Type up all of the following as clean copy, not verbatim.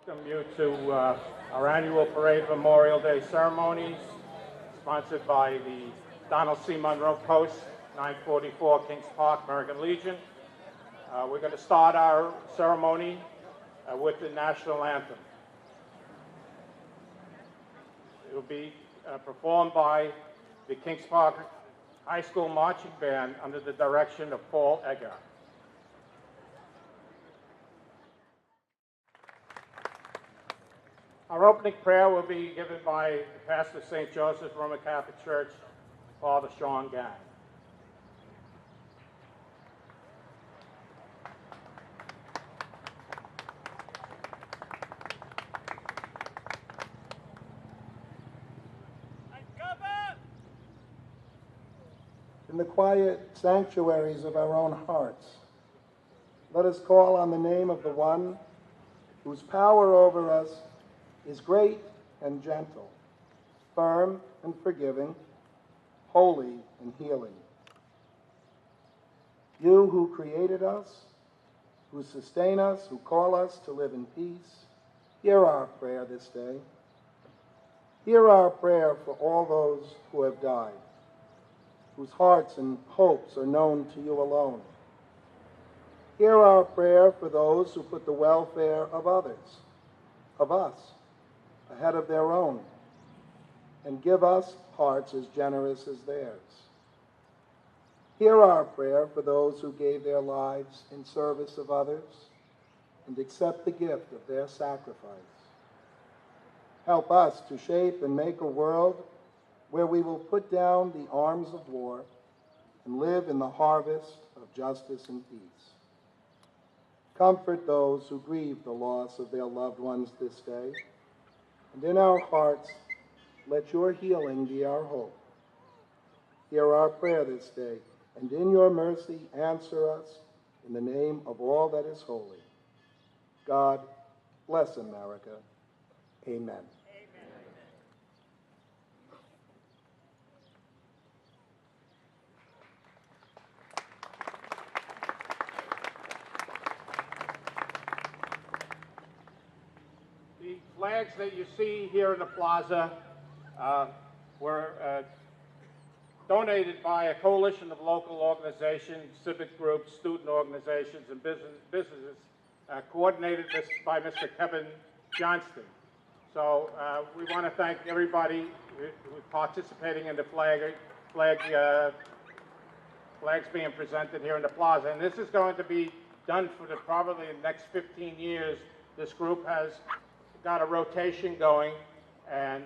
welcome you to our annual Parade Memorial Day ceremonies, sponsored by the Donald C. Monroe Post, 944 Kings Park, American Legion. We're going to start our ceremony with the national anthem. It will be performed by the Kings Park High School Marching Band under the direction of Paul Eggar. Our opening prayer will be given by the pastor of St. Joseph's Roman Catholic Church, Father Sean Gang. In the quiet sanctuaries of our own hearts, let us call on the name of the one whose power over us is great and gentle, firm and forgiving, holy and healing. You who created us, who sustain us, who call us to live in peace, hear our prayer this day. Hear our prayer for all those who have died, whose hearts and hopes are known to you alone. Hear our prayer for those who put the welfare of others, of us, ahead of their own, and give us hearts as generous as theirs. Hear our prayer for those who gave their lives in service of others and accept the gift of their sacrifice. Help us to shape and make a world where we will put down the arms of war and live in the harvest of justice and peace. Comfort those who grieve the loss of their loved ones this day, and in our hearts, let your healing be our hope. Hear our prayer this day, and in your mercy answer us in the name of all that is holy. God bless America. Amen. The flags that you see here in the plaza were donated by a coalition of local organizations, civic groups, student organizations, and businesses, coordinated by Mr. Kevin Johnston. So we want to thank everybody who's participating in the flags being presented here in the plaza. And this is going to be done for probably the next 15 years. This group has got a rotation going and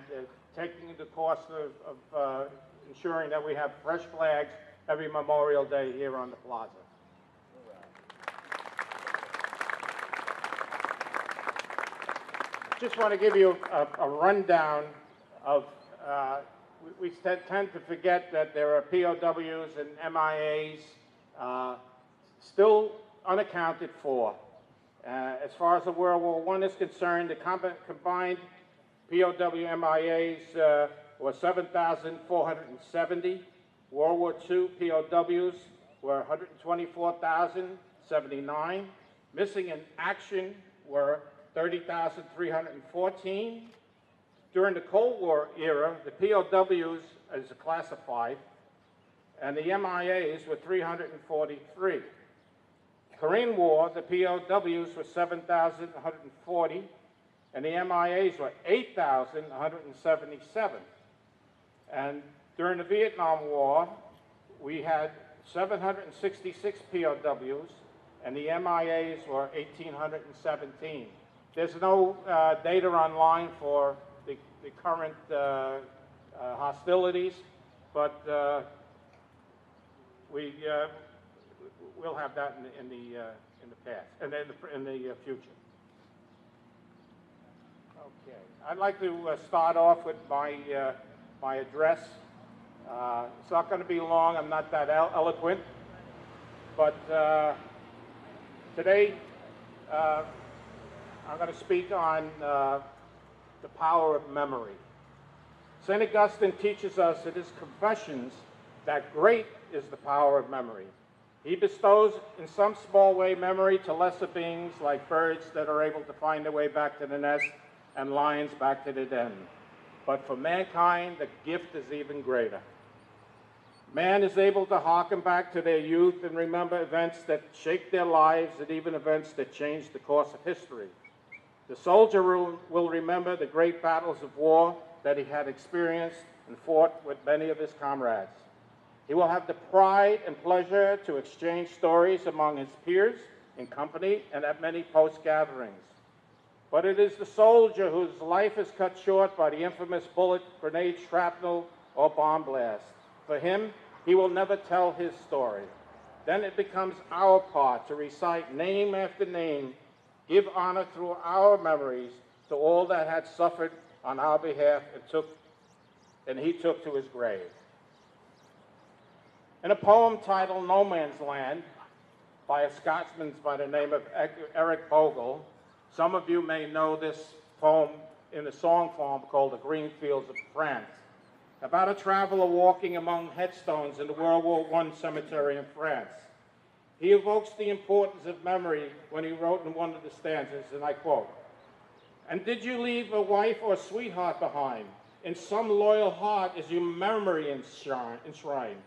taking the cost of ensuring that we have fresh flags every Memorial Day here on the plaza. Just want to give you a rundown of, we tend to forget that there are POWs and MIAs still unaccounted for. As far as the World War I is concerned, the combined POW MIAs were 7,470. World War II POWs were 124,079. Missing in action were 30,314. During the Cold War era, the POWs as classified, and the MIAs were 343. Korean War, the POWs were 7,140, and the MIAs were 8,177. And during the Vietnam War, we had 766 POWs, and the MIAs were 1,817. There's no data online for the current hostilities, but we'll have that in the past and in the future. Okay, I'd like to start off with my my address. It's not going to be long. I'm not that eloquent, but today I'm going to speak on the power of memory. St. Augustine teaches us in his Confessions that great is the power of memory. He bestows in some small way memory to lesser beings like birds that are able to find their way back to the nest and lions back to the den. But for mankind, the gift is even greater. Man is able to hearken back to their youth and remember events that shaped their lives and even events that changed the course of history. The soldier will remember the great battles of war that he had experienced and fought with many of his comrades. He will have the pride and pleasure to exchange stories among his peers, in company, and at many post-gatherings. But it is the soldier whose life is cut short by the infamous bullet, grenade, shrapnel, or bomb blast. For him, he will never tell his story. Then it becomes our part to recite name after name, give honor through our memories to all that had suffered on our behalf and he took to his grave. In a poem titled No Man's Land by a Scotsman by the name of Eric Bogle, some of you may know this poem in a song form called The Green Fields of France, about a traveler walking among headstones in the World War I cemetery in France. He evokes the importance of memory when he wrote in one of the stanzas, and I quote, "And did you leave a wife or sweetheart behind? In some loyal heart is your memory enshrined.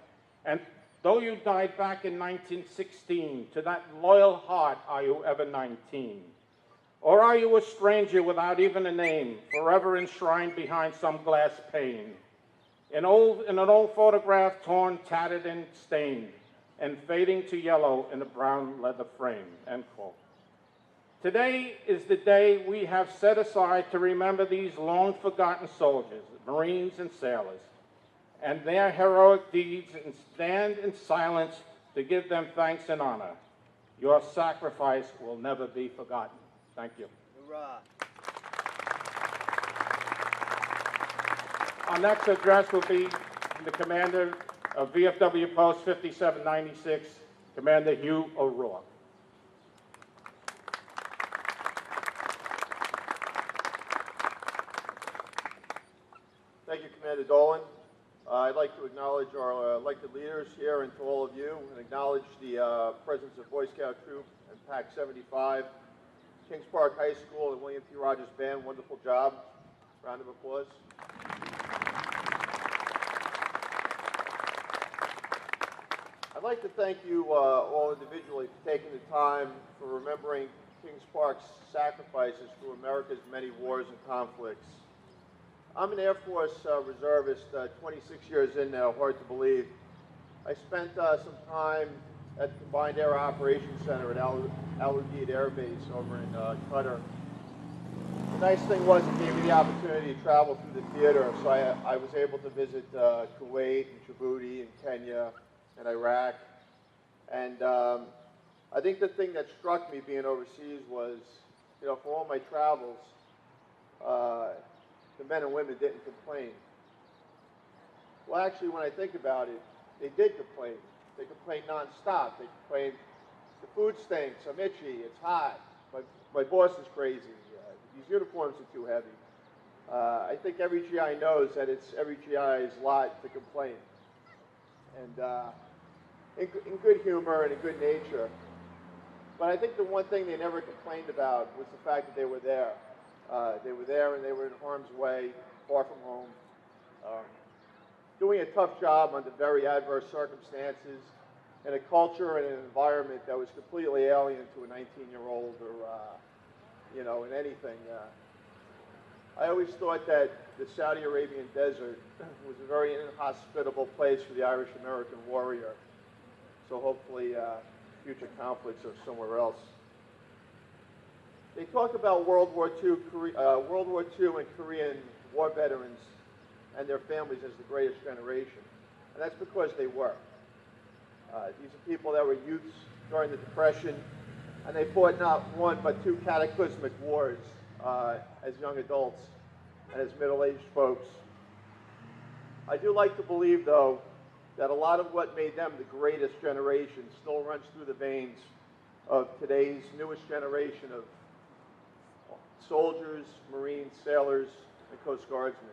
And though you died back in 1916, to that loyal heart are you ever 19? Or are you a stranger without even a name, forever enshrined behind some glass pane? In an old photograph torn, tattered, and stained, and fading to yellow in a brown leather frame," end quote. Today is the day we have set aside to remember these long-forgotten soldiers, Marines and sailors, and their heroic deeds, and stand in silence to give them thanks and honor. Your sacrifice will never be forgotten. Thank you. Hoorah. Our next address will be the commander of VFW Post 5796, Commander Hugh O'Rourke. Thank you, Commander Dolan. I'd like to acknowledge our elected leaders here and to all of you, and acknowledge the presence of Boy Scout Troop and PAC 75, Kings Park High School, and William T. Rogers Band. Wonderful job. Round of applause. I'd like to thank you all individually for taking the time for remembering Kings Park's sacrifices through America's many wars and conflicts. I'm an Air Force reservist, 26 years in now, hard to believe. I spent some time at the Combined Air Operations Center at Al Udeid Air Base over in Qatar. The nice thing was it gave me the opportunity to travel through the theater, so I was able to visit Kuwait and Djibouti and Kenya and Iraq. And I think the thing that struck me being overseas was, you know, for all my travels, the men and women didn't complain. Well, actually, when I think about it, they did complain. They complained nonstop. They complained, the food stinks, I'm itchy, it's hot, my boss is crazy, these uniforms are too heavy. I think every GI knows that it's every GI's lot to complain. And in good humor and in good nature. But I think the one thing they never complained about was the fact that they were there. They were there and they were in harm's way, far from home, doing a tough job under very adverse circumstances in a culture and an environment that was completely alien to a 19-year-old or, you know, in anything. I always thought that the Saudi Arabian desert was a very inhospitable place for the Irish-American warrior. So hopefully future conflicts are somewhere else. They talk about World War II and Korean war veterans and their families as the greatest generation. And that's because they were. These are people that were youths during the Depression, and they fought not one but two cataclysmic wars as young adults and as middle-aged folks. I do like to believe, though, that a lot of what made them the greatest generation still runs through the veins of today's newest generation of soldiers, Marines, sailors, and Coast Guardsmen.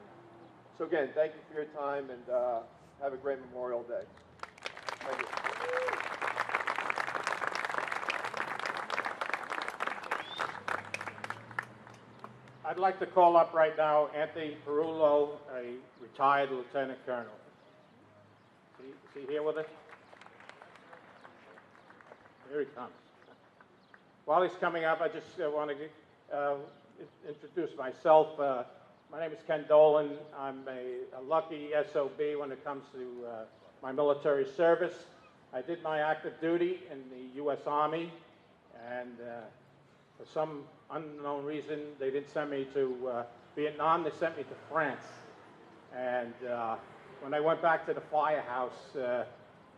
So again, thank you for your time, and have a great Memorial Day. Thank you. I'd like to call up right now Anthony Perullo, a retired lieutenant colonel. Is he here with us? Here he comes. While he's coming up, I just want to introduce myself. My name is Ken Dolan. I'm a lucky SOB when it comes to my military service. I did my active duty in the U.S. Army, and for some unknown reason, they didn't send me to Vietnam. They sent me to France. And when I went back to the firehouse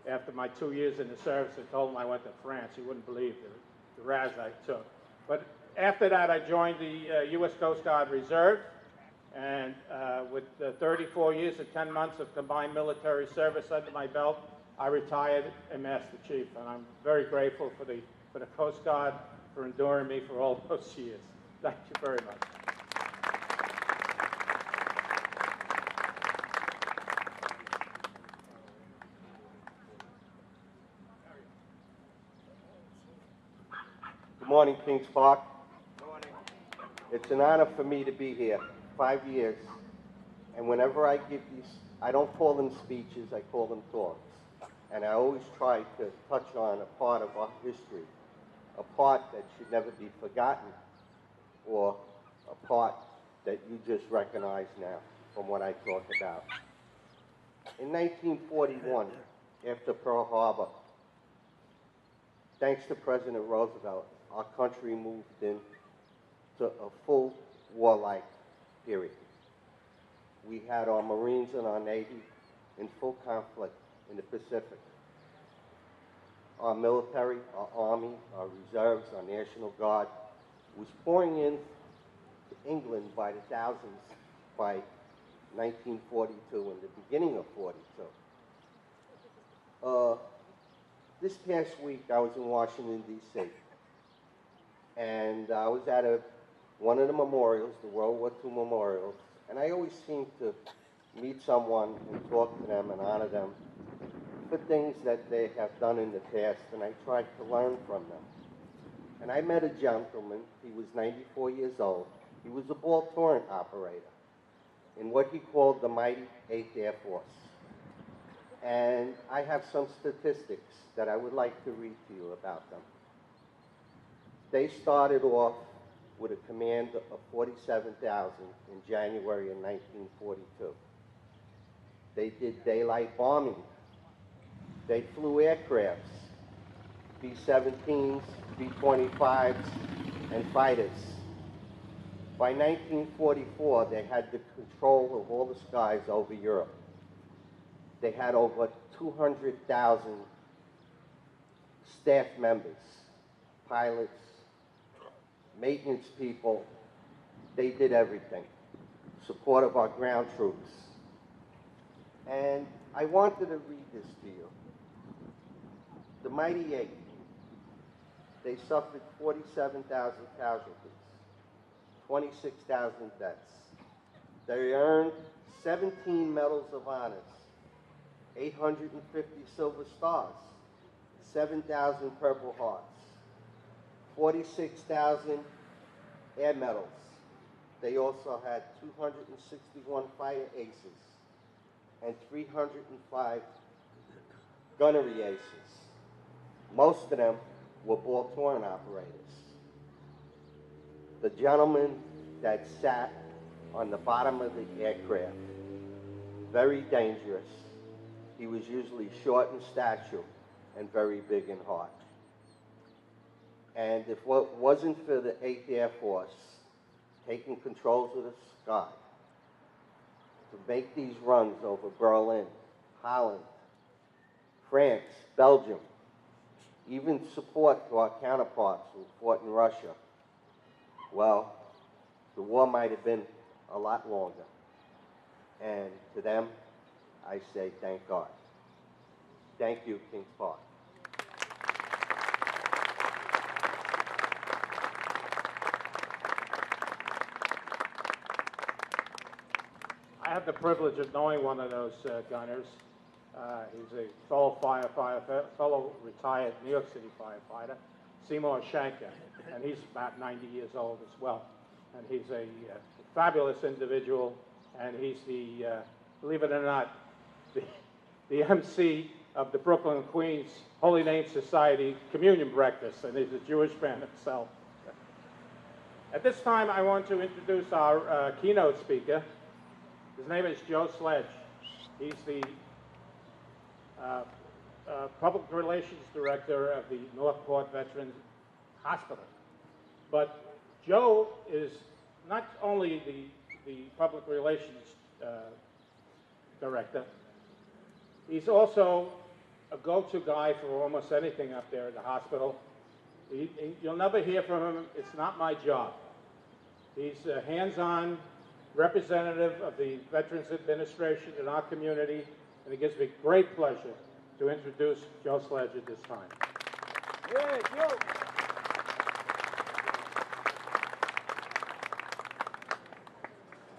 after my 2 years in the service, I told them I went to France. You wouldn't believe the razz I took. But after that, I joined the U.S. Coast Guard Reserve. And with 34 years and 10 months of combined military service under my belt, I retired a Master Chief. And I'm very grateful for the Coast Guard for enduring me for all those years. Thank you very much. Good morning, Kings Park. Good morning. It's an honor for me to be here, 5 years. And whenever I give these, I don't call them speeches, I call them talks. And I always try to touch on a part of our history, a part that should never be forgotten, or a part that you just recognize now from what I talk about. In 1941, after Pearl Harbor, thanks to President Roosevelt, our country moved into a full warlike period. We had our Marines and our Navy in full conflict in the Pacific. Our military, our Army, our reserves, our National Guard was pouring in to England by the thousands by 1942 and the beginning of 42. This past week, I was in Washington, D.C., and I was at one of the memorials, the World War II memorials, and I always seem to meet someone and talk to them and honor them for things that they have done in the past, and I tried to learn from them. And I met a gentleman, he was 94 years old. He was a ball touring operator in what he called the mighty 8th Air Force. And I have some statistics that I would like to read to you about them. They started off with a command of 47,000 in January of 1942. They did daylight bombing. They flew aircrafts, B-17s, B-25s, and fighters. By 1944, they had the control of all the skies over Europe. They had over 200,000 staff members, pilots, maintenance people. They did everything. Support of our ground troops. And I wanted to read this to you. The Mighty Eight, they suffered 47,000 casualties, 26,000 deaths. They earned 17 medals of honors, 850 silver stars, 7,000 Purple Hearts, 46,000 air medals. They also had 261 fire aces and 305 gunnery aces. Most of them were ball touring operators. The gentleman that sat on the bottom of the aircraft, very dangerous. He was usually short in stature and very big in heart. And if it wasn't for the 8th Air Force taking controls of the sky to make these runs over Berlin, Holland, France, Belgium, even support to our counterparts who fought in Russia, well, the war might have been a lot longer. And to them, I say thank God. Thank you, Kings Park. I have the privilege of knowing one of those gunners. He's a fellow retired New York City firefighter, Seymour Shanker, and he's about 90 years old as well. and he's a fabulous individual, and he's the, believe it or not, the MC of the Brooklyn Queens Holy Name Society Communion Breakfast, and he's a Jewish man himself. At this time, I want to introduce our keynote speaker. His name is Joe Sledge. He's the Public Relations Director of the Northport Veterans Hospital. But Joe is not only the Public Relations Director, he's also a go-to guy for almost anything up there at the hospital. You'll never hear from him, it's not my job. He's a hands-on representative of the Veterans Administration in our community, and it gives me great pleasure to introduce Joe Sledge at this time. Yeah, Joe.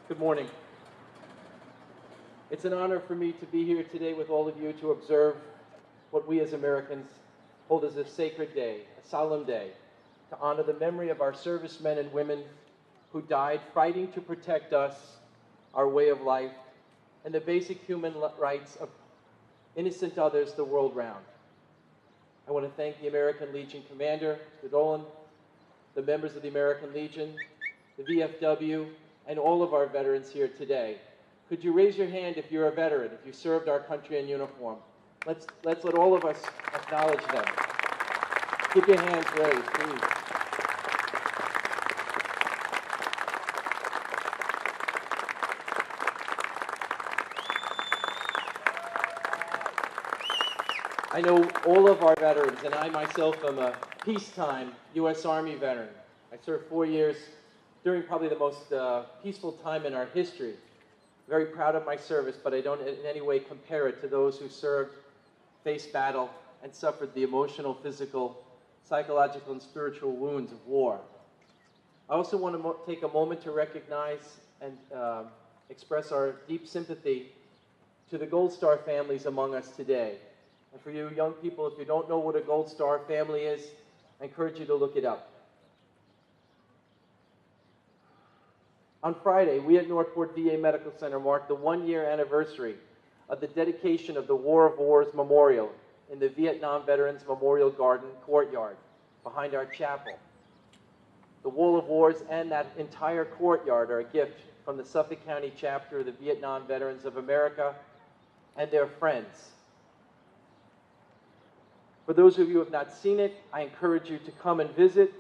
Good morning. It's an honor for me to be here today with all of you to observe what we as Americans hold as a sacred day, a solemn day, to honor the memory of our servicemen and women who died fighting to protect us, our way of life, and the basic human rights of innocent others the world round. I want to thank the American Legion Commander, Mr. Dolan, the members of the American Legion, the VFW, and all of our veterans here today. Could you raise your hand if you're a veteran, if you served our country in uniform? Let's let all of us acknowledge them. Keep your hands raised, please. I know all of our veterans, and I myself am a peacetime U.S. Army veteran. I served 4 years during probably the most peaceful time in our history. Very proud of my service, but I don't in any way compare it to those who served, faced battle, and suffered the emotional, physical, psychological, and spiritual wounds of war. I also want to take a moment to recognize and express our deep sympathy to the Gold Star families among us today. And for you young people, if you don't know what a Gold Star family is, I encourage you to look it up. On Friday, we at Northport VA Medical Center marked the 1-year anniversary of the dedication of the War of Wars Memorial in the Vietnam Veterans Memorial Garden courtyard behind our chapel. The Wall of Wars and that entire courtyard are a gift from the Suffolk County chapter of the Vietnam Veterans of America and their friends. For those of you who have not seen it, I encourage you to come and visit.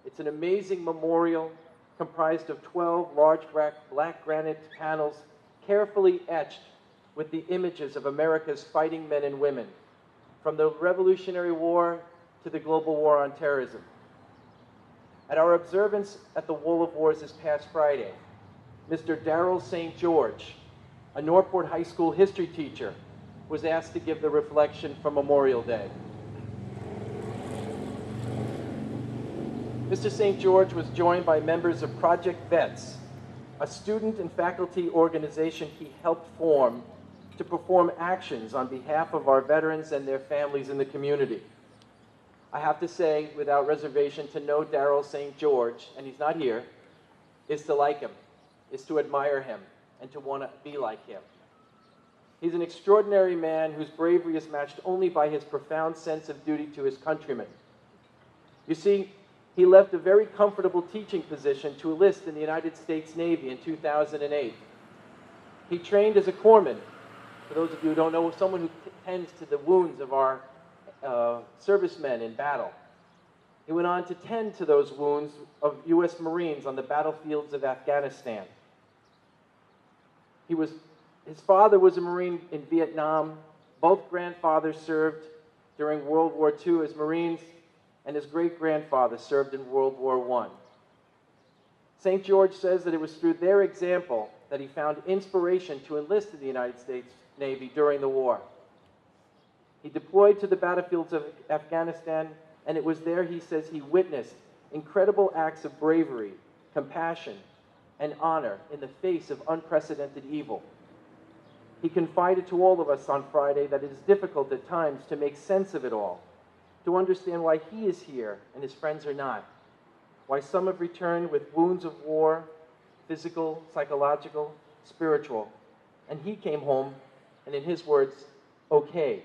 It's an amazing memorial comprised of 12 large black granite panels carefully etched with the images of America's fighting men and women, from the Revolutionary War to the global war on terrorism. At our observance at the Wall of Wars this past Friday, Mr. Darrell St. George, a Northport High School history teacher, was asked to give the reflection for Memorial Day. Mr. St. George was joined by members of Project Vets, a student and faculty organization he helped form to perform actions on behalf of our veterans and their families in the community. I have to say, without reservation, to know Darrell St. George, and he's not here, is to like him, is to admire him, and to want to be like him. He's an extraordinary man whose bravery is matched only by his profound sense of duty to his countrymen. You see, he left a very comfortable teaching position to enlist in the United States Navy in 2008. He trained as a corpsman. For those of you who don't know, someone who tends to the wounds of our servicemen in battle. He went on to tend to those wounds of U.S. Marines on the battlefields of Afghanistan. His father was a Marine in Vietnam. Both grandfathers served during World War II as Marines, and his great-grandfather served in World War I. St. George says that it was through their example that he found inspiration to enlist in the United States Navy during the war. He deployed to the battlefields of Afghanistan, and it was there, he says, he witnessed incredible acts of bravery, compassion, and honor in the face of unprecedented evil. He confided to all of us on Friday that it is difficult at times to make sense of it all, to understand why he is here and his friends are not. why some have returned with wounds of war, physical, psychological, spiritual, and he came home, and in his words, okay.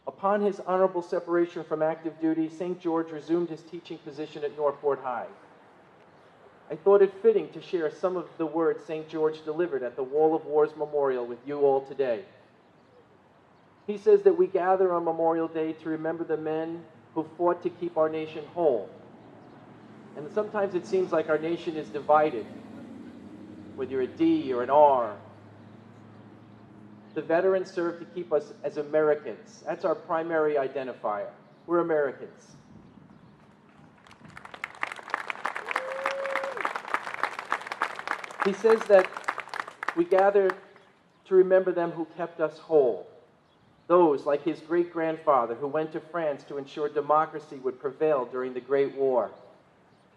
Upon his honorable separation from active duty, St. George resumed his teaching position at Northport High. I thought it fitting to share some of the words St. George delivered at the Wall of Wars Memorial with you all today. He says that we gather on Memorial Day to remember the men who fought to keep our nation whole. And sometimes it seems like our nation is divided, whether you're a D or an R. The veterans serve to keep us as Americans. That's our primary identifier. We're Americans. He says that we gather to remember them who kept us whole. Those like his great-grandfather who went to France to ensure democracy would prevail during the Great War.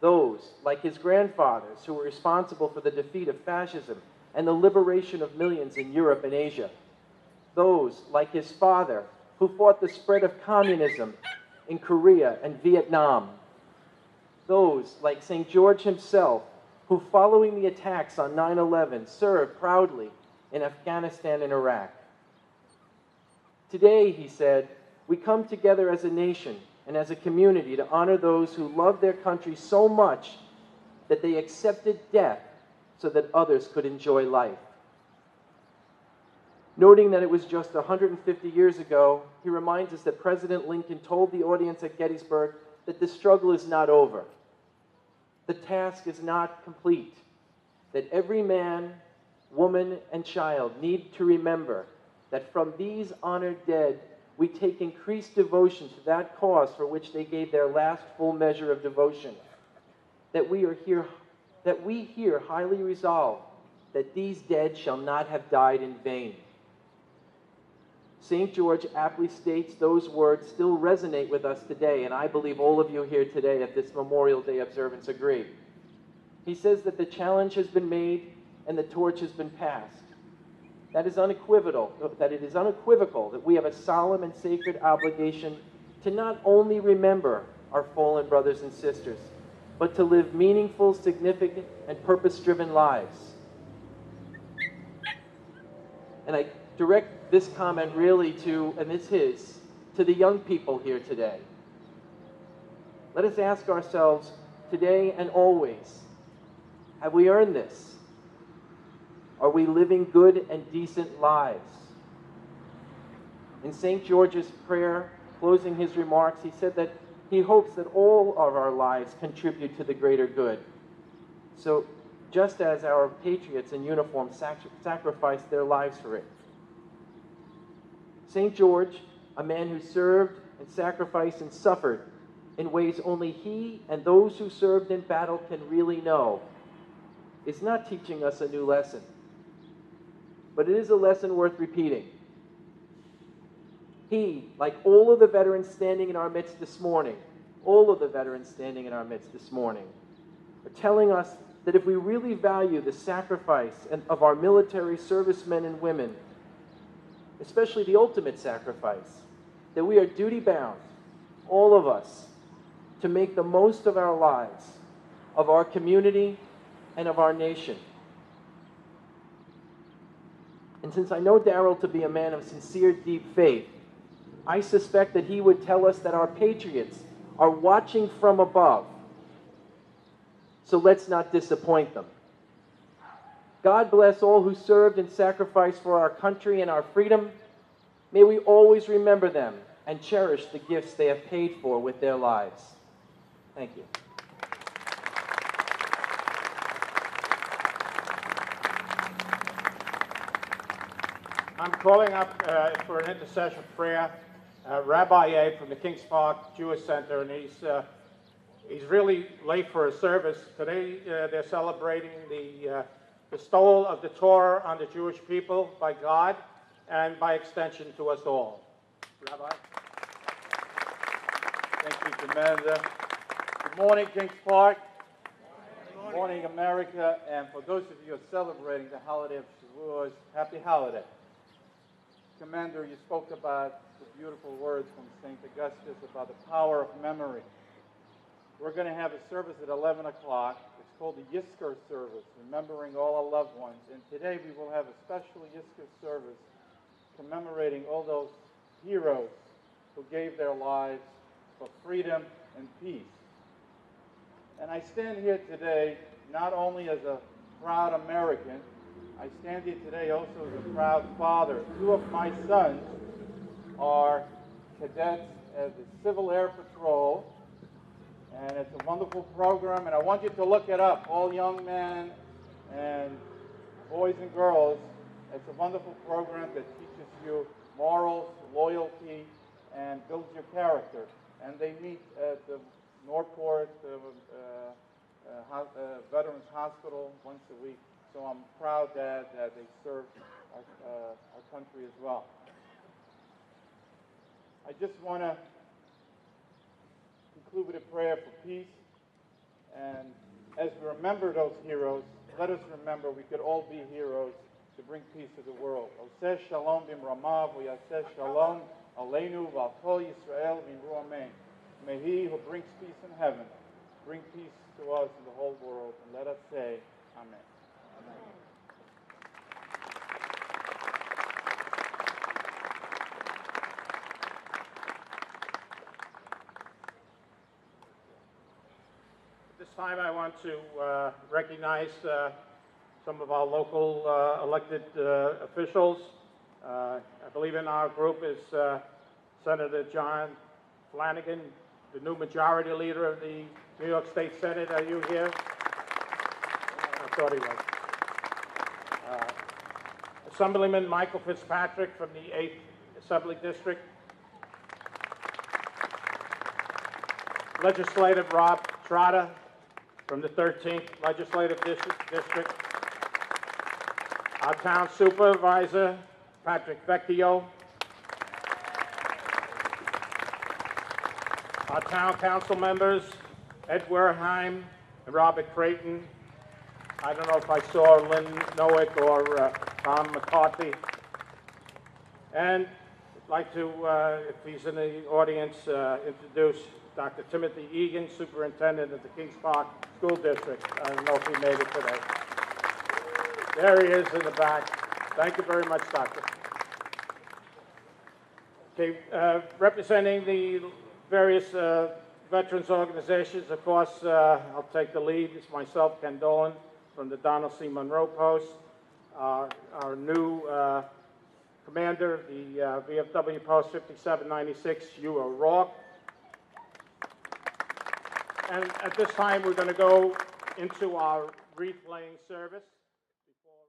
Those like his grandfathers who were responsible for the defeat of fascism and the liberation of millions in Europe and Asia. Those like his father who fought the spread of communism in Korea and Vietnam. Those like St. George himself who, following the attacks on 9/11, served proudly in Afghanistan and Iraq. Today, he said, we come together as a nation and as a community to honor those who loved their country so much that they accepted death so that others could enjoy life. Noting that it was just 150 years ago, he reminds us that President Lincoln told the audience at Gettysburg that the struggle is not over. The task is not complete. That every man, woman, and child need to remember that from these honored dead, we take increased devotion to that cause for which they gave their last full measure of devotion. That we here highly resolve that these dead shall not have died in vain. St. George aptly states those words still resonate with us today, and I believe all of you here today at this Memorial Day observance agree. He says that the challenge has been made and the torch has been passed. That it is unequivocal that we have a solemn and sacred obligation to not only remember our fallen brothers and sisters, but to live meaningful, significant, and purpose-driven lives. And I direct this comment really to the young people here today. Let us ask ourselves today and always, have we earned this? Are we living good and decent lives? In St. George's prayer, closing his remarks, he said that he hopes that all of our lives contribute to the greater good. So just as our patriots in uniform sacrificed their lives for it. St. George, a man who served and sacrificed and suffered in ways only he and those who served in battle can really know, is not teaching us a new lesson. But it is a lesson worth repeating. He, like all of the veterans standing in our midst this morning, are telling us that if we really value the sacrifice of our military servicemen and women, especially the ultimate sacrifice, that we are duty-bound, all of us, to make the most of our lives, of our community, and of our nation. And since I know Darrell to be a man of sincere, deep faith, I suspect that he would tell us that our patriots are watching from above. So let's not disappoint them. God bless all who served and sacrificed for our country and our freedom. May we always remember them and cherish the gifts they have paid for with their lives. Thank you. I'm calling up for an intercession prayer, Rabbi A from the Kings Park Jewish Center, and he's really late for his service. Today they're celebrating the bestowal of the Torah on the Jewish people by God and by extension to us all. Rabbi? Thank you, Commander. Good morning, Kings Park. Good morning, America. And for those of you who are celebrating the holiday of Shavuos, happy holiday. Commander, you spoke about the beautiful words from St. Augustus about the power of memory. we're going to have a service at 11 o'clock. It's called the Yisker service, remembering all our loved ones. And today we will have a special Yisker service commemorating all those heroes who gave their lives for freedom and peace. And I stand here today not only as a proud American, I stand here today also as a proud father. Two of my sons are cadets at the Civil Air Patrol, and it's a wonderful program, and I want you to look it up, all young men and boys and girls. It's a wonderful program that teaches you morals, loyalty, and builds your character. And they meet at the Northport Veterans Hospital once a week. So I'm proud that they serve our country as well. I just want to conclude with a prayer for peace. And as we remember those heroes, let us remember we could all be heroes to bring peace to the world. Oseh shalom b'mramav, v'yaseh shalom aleinu v'al kol Yisrael v'imru amen. May he who brings peace in heaven bring peace to us in the whole world. And let us say, Amen. Amen. This time I want to recognize some of our local elected officials. I believe in our group is Senator John Flanagan, the new majority leader of the New York State Senate. Are you here? I thought he was. Assemblyman Michael Fitzpatrick from the 8th Assembly District. Legislative Rob Trotta from the 13th Legislative District. Our town supervisor, Patrick Vecchio. Our town council members, Ed Werheim and Robert Creighton. I don't know if I saw Lynn Nowick or Tom McCarthy. And I'd like to, if he's in the audience, introduce Dr. Timothy Egan, Superintendent of the Kings Park School District. I don't know if he made it today. There he is in the back. Thank you very much, Doctor. Okay, representing the various veterans organizations, of course, I'll take the lead. It's myself, Ken Dolan, from the Donald C. Monroe Post. Our new commander, the VFW Post 5796, Hugh O'Rourke. And at this time, we're going to go into our wreath-laying service. Before